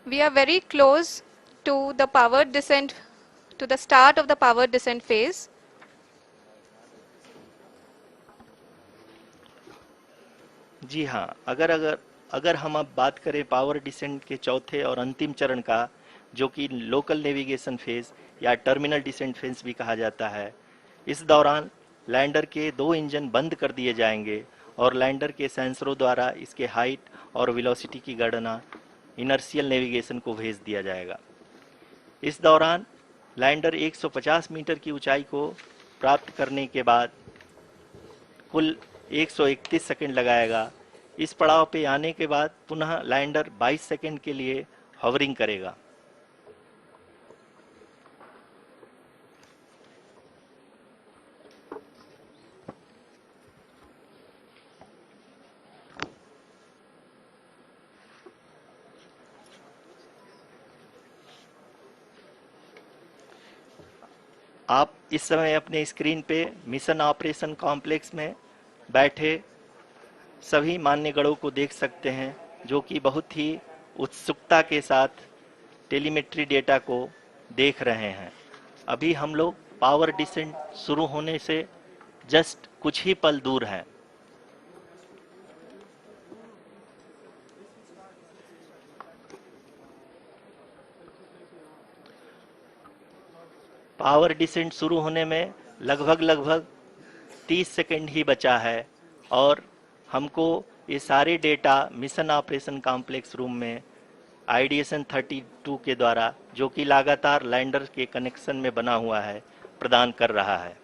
We are very close to the powered descent, to the start of the powered descent phase. जी हाँ, अगर अगर अगर हम अब बात करें पावर डिसेंट के चौथे और अंतिम चरण का, जो कि लोकल नेविगेशन फेज या टर्मिनल डिसेंट फेज भी कहा जाता है, इस दौरान लैंडर के दो इंजन बंद कर दिए जाएंगे और लैंडर के सेंसरों द्वारा इसके हाइट और वेलोसिटी की गणना इनर्शियल नेविगेशन को भेज दिया जाएगा। इस दौरान लैंडर 150 मीटर की ऊंचाई को प्राप्त करने के बाद कुल 131 सेकंड लगाएगा। इस पड़ाव पे आने के बाद पुनः लैंडर 22 सेकंड के लिए हवरिंग करेगा। आप इस समय अपने स्क्रीन पे मिशन ऑपरेशन कॉम्प्लेक्स में बैठे सभी मान्यगणों को देख सकते हैं, जो कि बहुत ही उत्सुकता के साथ टेलीमेट्री डेटा को देख रहे हैं। अभी हम लोग पावर डिसेंट शुरू होने से जस्ट कुछ ही पल दूर हैं। पावर डिसेंट शुरू होने में लगभग 30 सेकंड ही बचा है और हमको ये सारे data mission operation complex room में आईडीएसएन 32 के द्वारा, जो कि लगातार लैंडर के कनेक्शन में बना हुआ है, प्रदान कर रहा है।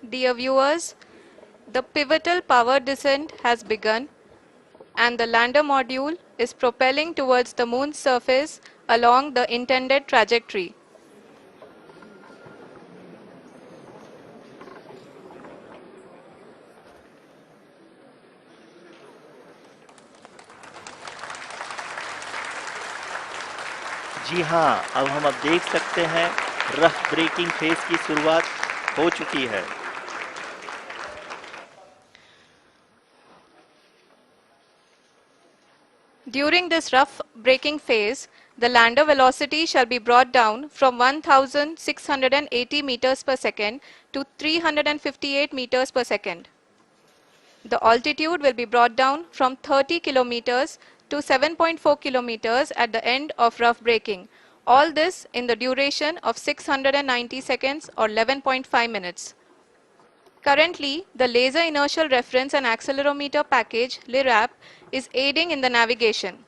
Dear viewers, the pivotal power descent has begun and the lander module is propelling towards the moon's surface along the intended trajectory. जी हाँ, अब देख सकते हैं रफ ब्रेकिंग फेज की शुरुआत हो चुकी है। During this rough braking phase, the lander velocity shall be brought down from 1680 meters per second to 358 meters per second. The altitude will be brought down from 30 kilometers to 7.4 kilometers at the end of rough braking. All this in the duration of 690 seconds or 11.5 minutes. Currently, the Laser Inertial Reference and Accelerometer package (LIRAP) is aiding in the navigation.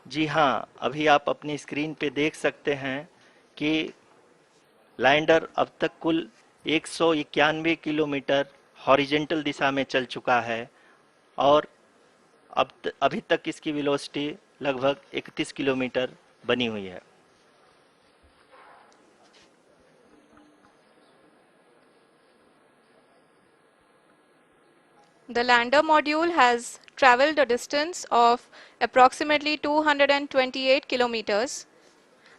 जी हाँ, अभी आप अपनी screen पे देख सकते हैं कि lander अब तक कुल 191 किलोमीटर हॉरिजेंटल दिशा में चल चुका है और अभी तक इसकी वेलोसिटी लगभग 31 किलोमीटर बनी हुई है। The lander module has traveled a distance of approximately 228 kilometers.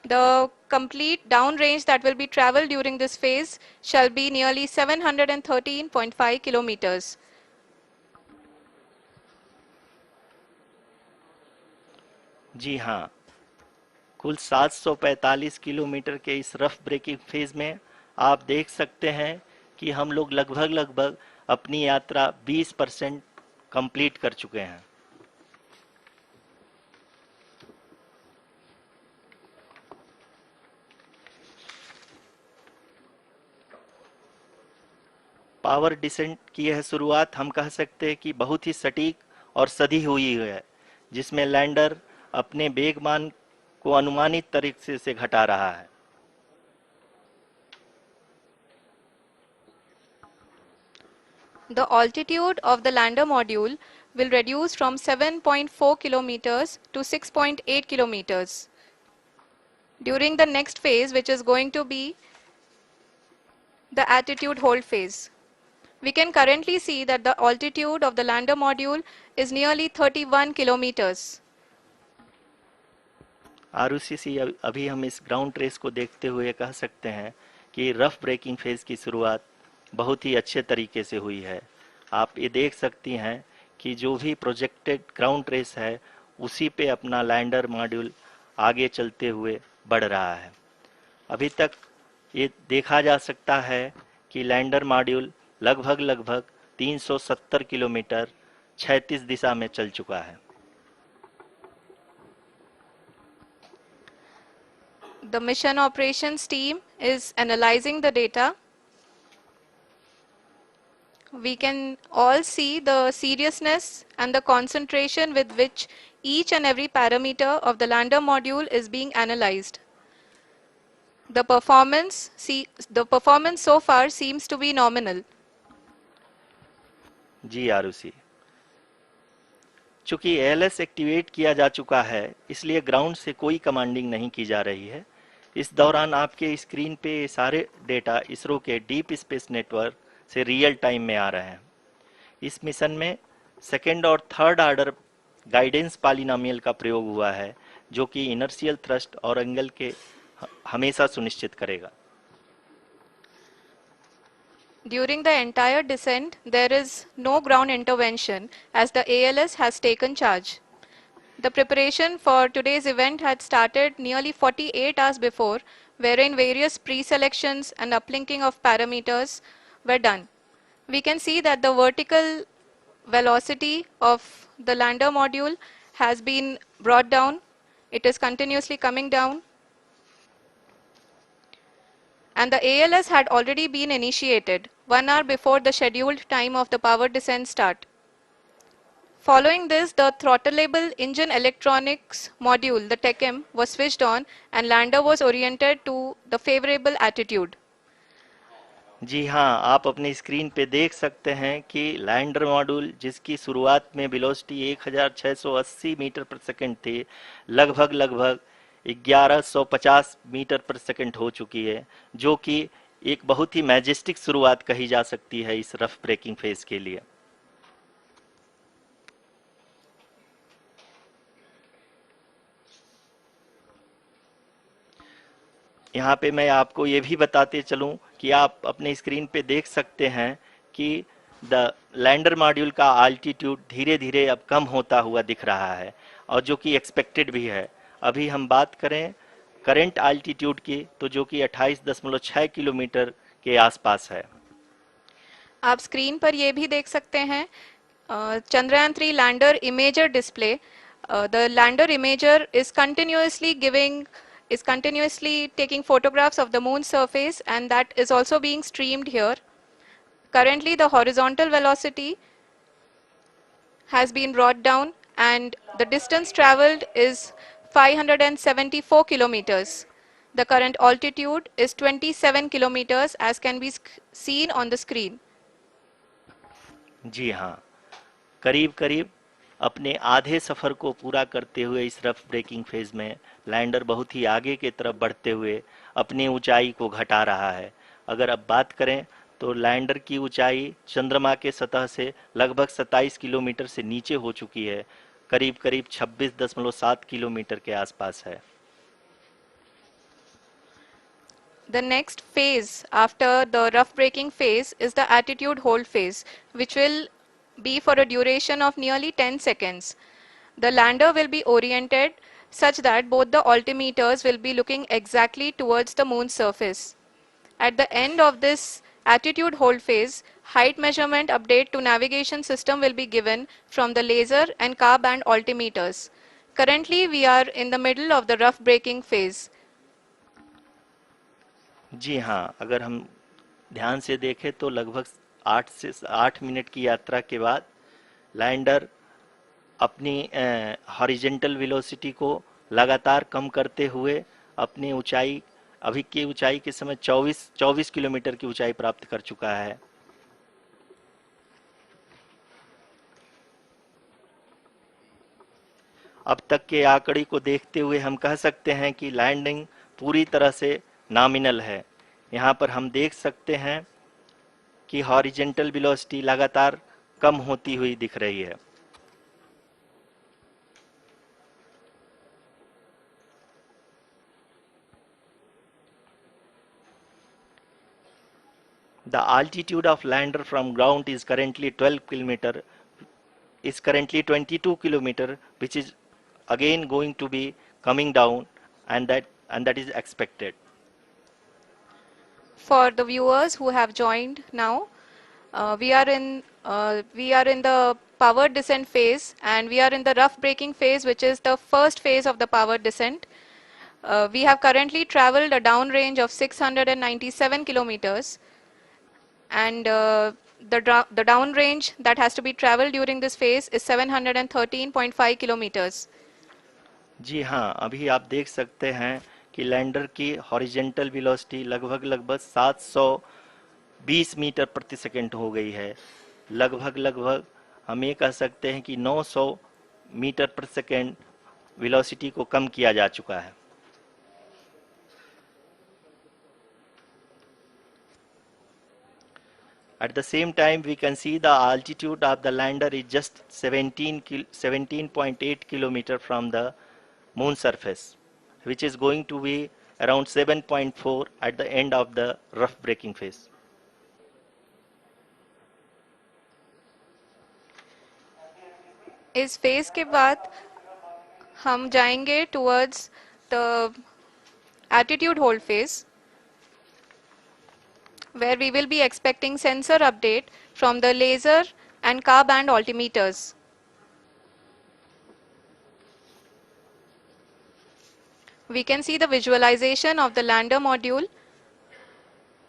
The complete downrange that will be traveled during this phase shall be nearly 713.5 kilometers. जी हाँ, कुल 745 किलोमीटर के इस रफ ब्रेकिंग फेज में आप देख सकते हैं कि हम लोग लगभग अपनी यात्रा 20% कंप्लीट कर चुके हैं। पावर डिसेंट की यह शुरुआत हम कह सकते हैं कि बहुत ही सटीक और सधी हुई है, जिसमें लैंडर अपने वेगमान को अनुमानित तरीके से घटा रहा है। The altitude of the lander module will reduce from 7.4 kilometers to 6.8 kilometers. During the next phase, which is going to be the attitude hold phase. We can currently see that the altitude of the lander module is nearly 31 kilometers. Arushi, अभी हम इस ground trace को देखते हुए कह सकते हैं कि रफ ब्रेकिंग फेज की शुरुआत बहुत ही अच्छे तरीके से हुई है। आप ये देख सकती हैं कि जो भी प्रोजेक्टेड ग्राउंड रेस है उसी पे अपना लैंडर मॉड्यूल आगे चलते हुए बढ़ रहा है। अभी तक ये देखा जा सकता है कि लैंडर मॉड्यूल लगभग 370 किलोमीटर क्षैतिज दिशा में चल चुका है। The mission operations team is analyzing the data. We can all see the seriousness and the concentration with which each and every parameter of the lander module is being analyzed. The performance so far seems to be nominal. जी आरुषि, चूंकि ALS activate किया जा चुका है इसलिए ground से कोई commanding नहीं की जा रही है। इस दौरान आपके स्क्रीन पे ये सारे डेटा इसरो के डीप स्पेस नेटवर्क से रियल टाइम में आ रहे हैं। इस मिशन में सेकेंड और थर्ड ऑर्डर गाइडेंस पॉलिनोमियल का प्रयोग हुआ है जो कि इनर्शियल थ्रस्ट और एंगल के हमेशा सुनिश्चित करेगा। During the entire descent, there is no ground intervention as the ALS has taken charge. The preparation for today's event had started nearly 48 hours before, wherein various pre-selections and uplinking of parameters were done. We can see that the vertical velocity of the lander module has been brought down. It is continuously coming down. And the ALS had already been initiated 1 hour before the scheduled time of the power descent start. Following this, the throttleable engine electronics module, the TECM, was switched on and lander was oriented to the favorable attitude. जी हाँ, आप अपनी screen पे देख सकते हैं कि lander module जिसकी शुरुआत में वेलोसिटी 1680 मीटर पर सेकंड थी, लगभग 1150 मीटर पर सेकंड हो चुकी है, जो कि एक बहुत ही मैजेस्टिक शुरुआत कही जा सकती है इस रफ ब्रेकिंग फेज के लिए। यहाँ पे मैं आपको ये भी बताते चलूं कि आप अपने स्क्रीन पे देख सकते हैं कि द लैंडर मॉड्यूल का आल्टीट्यूड धीरे धीरे अब कम होता हुआ दिख रहा है और जो कि एक्सपेक्टेड भी है। अभी हम बात करें करंट आल्टीट्यूड की तो जो कि 28.6 किलोमीटर के आसपास है। आप स्क्रीन पर ये भी देख सकते हैं Chandrayaan 3 lander imager display. The lander imager is continuously taking photographs of the moon's surface, and that is also being streamed here. Currently the horizontal velocity has been brought down and the distance traveled is 574 kilometers. The current altitude is 27 kilometers as can be seen on the screen. जी हाँ, करीब अपने आधे सफर को पूरा करते हुए इस rough breaking phase में लैंडर बहुत ही आगे की तरफ बढ़ते हुए अपनी ऊंचाई को घटा रहा है। अगर अब बात करें तो लैंडर की ऊंचाई चंद्रमा के सतह से लगभग 27 किलोमीटर से नीचे हो चुकी है, करीब 26.7 किलोमीटर के आसपास है। The next phase after the rough braking phase is the attitude hold phase, which will be for a duration of nearly 10 seconds. The lander will be oriented such that both the altimeters will be looking exactly towards the moon's surface. At the end of this attitude hold phase, height measurement update to navigation system will be given from the laser and car band altimeters. Currently, we are in the middle of the rough braking phase. जी हाँ, अगर हम ध्यान से देखें तो लगभग 8 minute की यात्रा के बाद लैंडर अपनी हॉरिजेंटल वेलोसिटी को लगातार कम करते हुए अपनी ऊंचाई अभी की ऊंचाई के समय 24 किलोमीटर की ऊंचाई प्राप्त कर चुका है। अब तक के आंकड़े को देखते हुए हम कह सकते हैं कि लैंडिंग पूरी तरह से नॉमिनल है। यहाँ पर हम देख सकते हैं कि हॉरिजेंटल वेलोसिटी लगातार कम होती हुई दिख रही है। The altitude of lander from ground is currently 12 kilometer. is currently 22 kilometer, which is again going to be coming down, and that is expected. For the viewers who have joined now, we are in the powered descent phase, and we are in the rough braking phase, which is the first phase of the powered descent. We have currently traveled a downrange of 697 kilometers, and the downrange that has to be traveled during this phase is 713.5 kilometers. जी हाँ, अभी आप देख सकते हैं कि lander की horizontal velocity लगभग 720 metre प्रति सेकंड हो गई है। लगभग हम ये कह सकते हैं कि 900 मीटर प्रति सेकंड वेलोसिटी को कम किया जा चुका है। At the same time, we can see the altitude of the lander is just 17.8 kilometer from the moon surface, which is going to be around 7.4 at the end of the rough braking phase. इस phase के बाद हम जाएंगे towards the attitude hold phase, where we will be expecting sensor update from the laser and car band altimeters. We can see the visualization of the lander module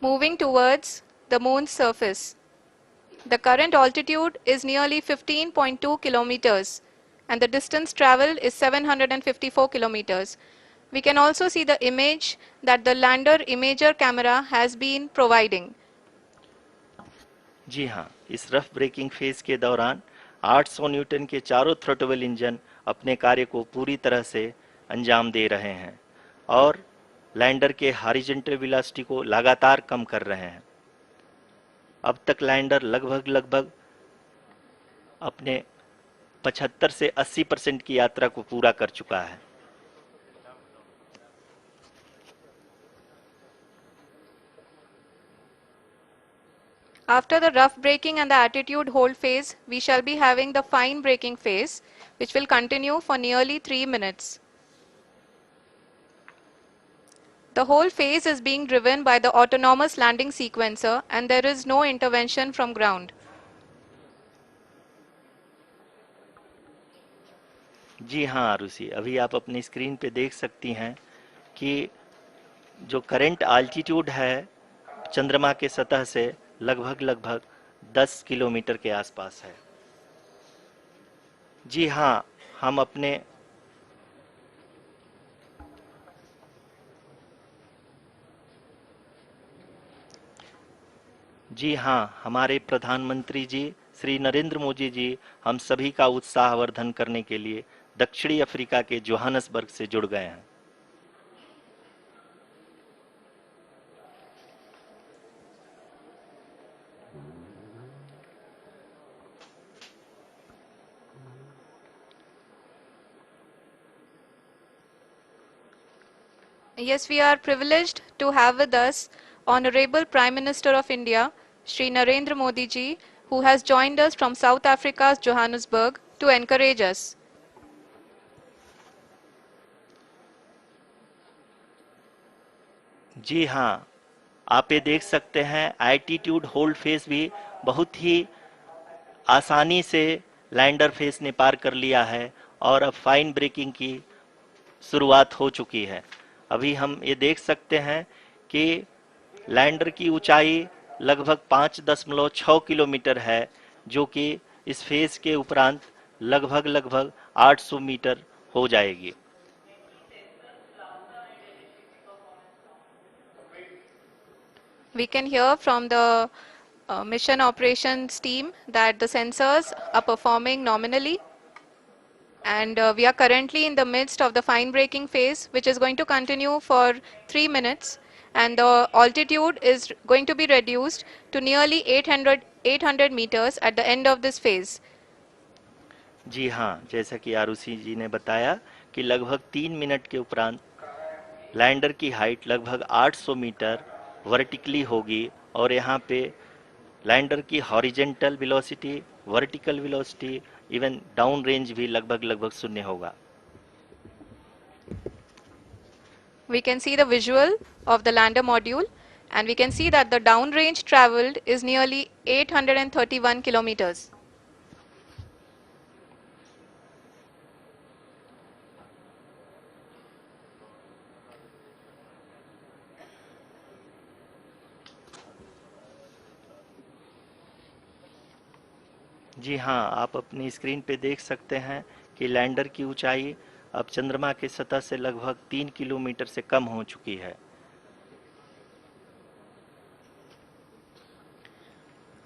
moving towards the moon's surface. The current altitude is nearly 15.2 kilometers, and the distance traveled is 754 kilometers. We can also see the image that the lander imager camera has been providing. जी हाँ, इस rough breaking phase के दौरान 800 Newton के चारों throttle engine अपने कार्य को पूरी तरह से अंजाम दे रहे हैं और लैंडर के हॉरिजॉन्टल वेलोसिटी को लगातार कम कर रहे हैं। अब तक लैंडर लगभग अपने 75 से 80% की यात्रा को पूरा कर चुका है। After the rough braking and the attitude hold phase, we shall be having the fine braking phase, which will continue for nearly 3 minutes. The whole phase is being driven by the autonomous landing sequencer, and there is no intervention from ground. जी हाँ आरुषि, अभी आप अपनी screen पे देख सकती हैं कि जो करंट आल्टीट्यूड है चंद्रमा के सतह से लगभग 10 किलोमीटर के आसपास है। जी हाँ, हम अपने जी हाँ, हमारे प्रधानमंत्री जी श्री नरेंद्र मोदी जी हम सभी का उत्साहवर्धन करने के लिए दक्षिणी अफ्रीका के जोहानसबर्ग से जुड़ गए हैं। Yes, we are privileged to have with us Honorable Prime Minister of India, Shri Narendra Modi ji, who has joined us from South Africa's Johannesburg to encourage us. जी हाँ, आप ये देख सकते हैं एल्टीट्यूड होल्ड फेज भी बहुत ही आसानी से लैंडर फेज ने पार कर लिया है और अब फाइन ब्रेकिंग की शुरुआत हो चुकी है। अभी हम ये देख सकते हैं कि लैंडर की ऊंचाई लगभग 5.6 किलोमीटर है, जो कि इस फेज के उपरांत लगभग 800 मीटर हो जाएगी। We can hear from the mission operations team that the sensors are performing nominally, and we are currently in the midst of the fine braking phase, which is going to continue for 3 minutes, and the altitude is going to be reduced to nearly 800 meters at the end of this phase. जी हाँ, जैसा कि आरुषि जी ने बताया कि लगभग 3 minute के उपरांत lander की हाइट लगभग 800 मीटर वर्टिकली होगी और यहाँ पे लैंडर की horizontal velocity, vertical velocity even down range भी लगभग लगभग शून्य होगा। We can see the visual of the lander module, and we can see that the downrange traveled is nearly 831 kilometers. जी हाँ, आप अपनी स्क्रीन पे देख सकते हैं कि लैंडर की ऊंचाई अब चंद्रमा की सतह से लगभग 3 किलोमीटर से कम हो चुकी है।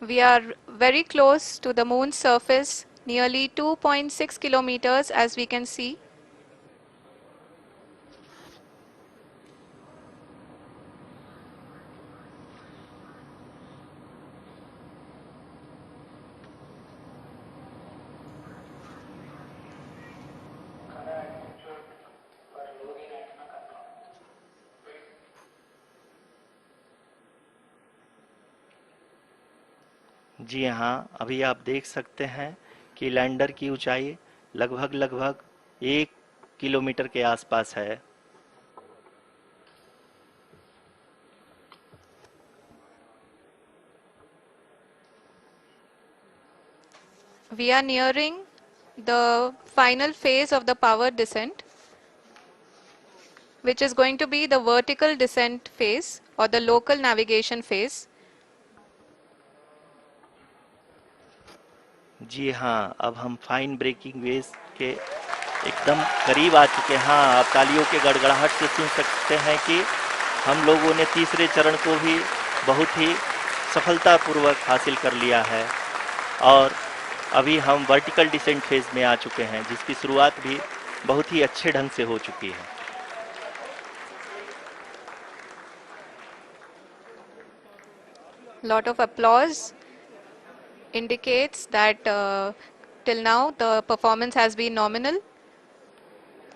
We are very close to the moon's surface, nearly 2.6 kilometers as we can see. जी हाँ, अभी आप देख सकते हैं कि लैंडर की ऊंचाई लगभग लगभग 1 किलोमीटर के आसपास है। We are nearing the final phase of the power descent, which is going to be the vertical descent phase or the local navigation phase. जी हाँ, अब हम फाइन ब्रेकिंग वेव्स के एकदम करीब आ चुके हैं। हाँ, आप तालियों के गड़गड़ाहट से सुन सकते हैं कि हम लोगों ने तीसरे चरण को भी बहुत ही सफलतापूर्वक हासिल कर लिया है और अभी हम वर्टिकल डिसेंट फेज में आ चुके हैं, जिसकी शुरुआत भी बहुत ही अच्छे ढंग से हो चुकी है। Lot of applause indicates that till now the performance has been nominal.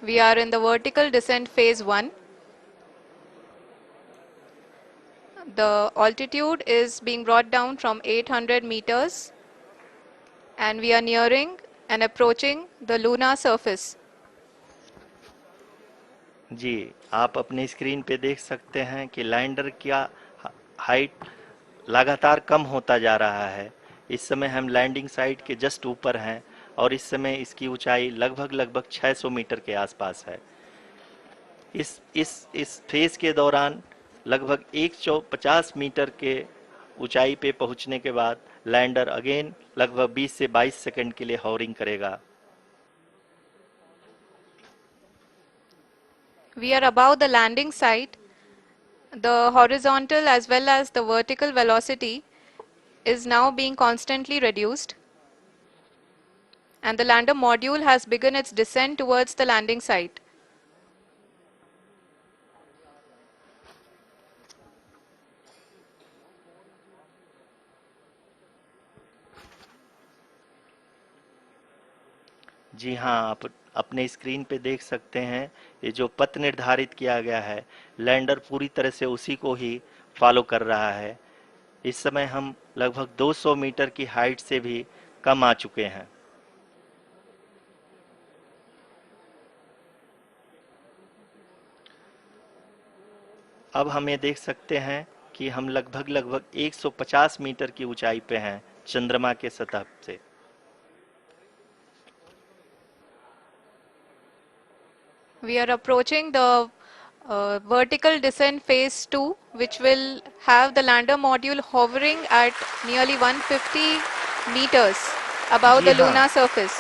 We are in the vertical descent phase 1. The altitude is being brought down from 800 meters and we are nearing and approaching the lunar surface. जी, आप अपनी screen पे देख सकते हैं कि lander का height लगातार कम होता जा रहा है। इस समय हम लैंडिंग साइट के जस्ट ऊपर हैं और इस समय इसकी ऊंचाई लगभग लगभग 600 मीटर के आसपास है। इस फेज के दौरान लगभग 150 मीटर के ऊंचाई पे पहुंचने के बाद लैंडर अगेन लगभग 20 से 22 सेकंड के लिए हॉवरिंग करेगा। We are above the landing site. The horizontal as well as the vertical velocity is now being constantly reduced, and the lander module has begun its descent towards the landing site. जी हाँ, आप अपने screen पे देख सकते हैं ये जो पथ निर्धारित किया गया है, लैंडर पूरी तरह से उसी को ही फॉलो कर रहा है। इस समय हम लगभग 200 मीटर की हाइट से भी कम आ चुके हैं। अब हम ये देख सकते हैं कि हम लगभग लगभग 150 मीटर की ऊंचाई पे हैं चंद्रमा के सतह से। We are approaching the vertical descent phase 2, which will have the lander module hovering at nearly 150 meters above ji the हाँ, lunar surface.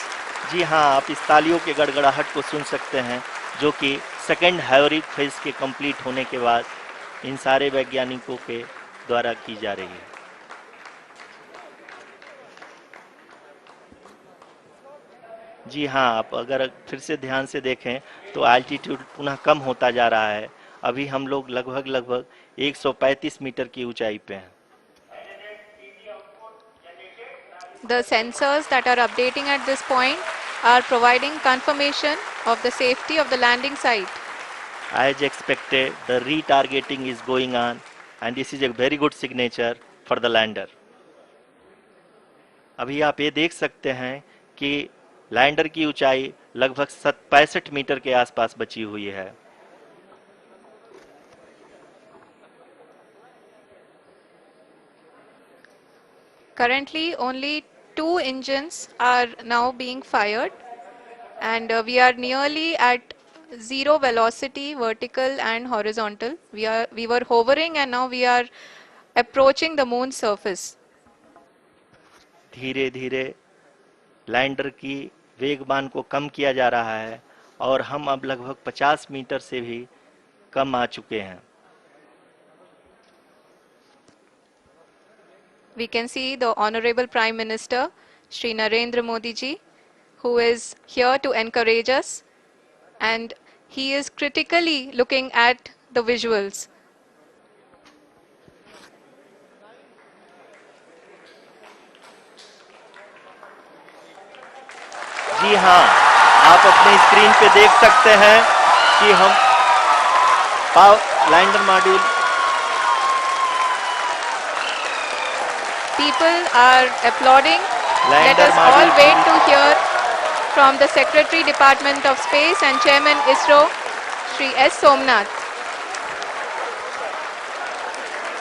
जी हाँ, आप इस तालियों के गड़गड़ाहट को सुन सकते हैं, जो कि सेकंड हैवरिक फेज के कंप्लीट होने के बाद इन सारे वैज्ञानिकों के द्वारा की जा रही है। जी हाँ, आप अगर फिर से ध्यान से देखें तो एल्टीट्यूड पुनः कम होता जा रहा है। अभी हम लोग लगभग लगभग 135 मीटर की ऊंचाई पे हैं। The sensors that are updating at this point are providing confirmation of the safety of the landing site. As expected, the retargeting is going on and this is a very good signature for the lander. अभी आप ये देख सकते हैं कि lander की ऊंचाई लगभग 65 मीटर के आसपास बची हुई है। Currently, only 2 engines are now being fired, and we are nearly at zero velocity, vertical and horizontal. We were hovering, and now we are approaching the moon's surface. धीरे धीरे लैंडर की वेगमान को कम किया जा रहा है और हम अब लगभग 50 मीटर से भी कम आ चुके हैं। We can see the Honorable Prime Minister, Shri Narendra Modi ji, who is here to encourage us, and he is critically looking at the visuals. जी हाँ, आप अपने स्क्रीन पे देख सकते हैं कि हम lander module People are applauding. Let lander us all module wait to hear from the Secretary Department of Space and Chairman ISRO, Shri S. Somnath.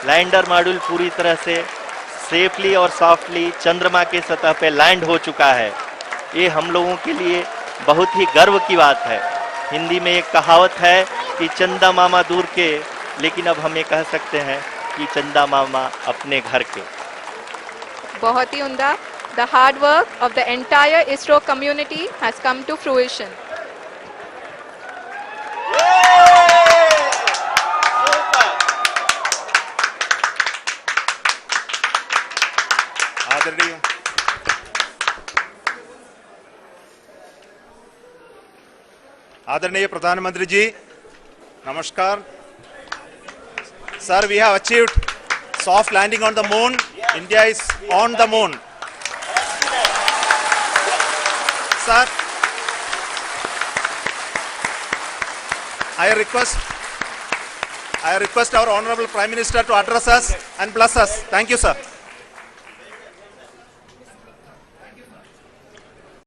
Lander module पूरी तरह से सेफली और सॉफ्टली चंद्रमा के सतह पे लैंड हो चुका है। ये हम लोगों के लिए बहुत ही गर्व की बात है। हिंदी में एक कहावत है कि चंदा मामा दूर के, लेकिन अब हम ये कह सकते हैं कि चंदा मामा अपने घर के। बहुत ही उम्दा. The hard work of the entire ISRO community has come to fruition. आदरणीय प्रधानमंत्री जी, नमस्कार। Sir, we have achieved soft landing on the moon. India is on the moon. Sir, I request our Honorable Prime Minister to address us and bless us. Thank you, sir.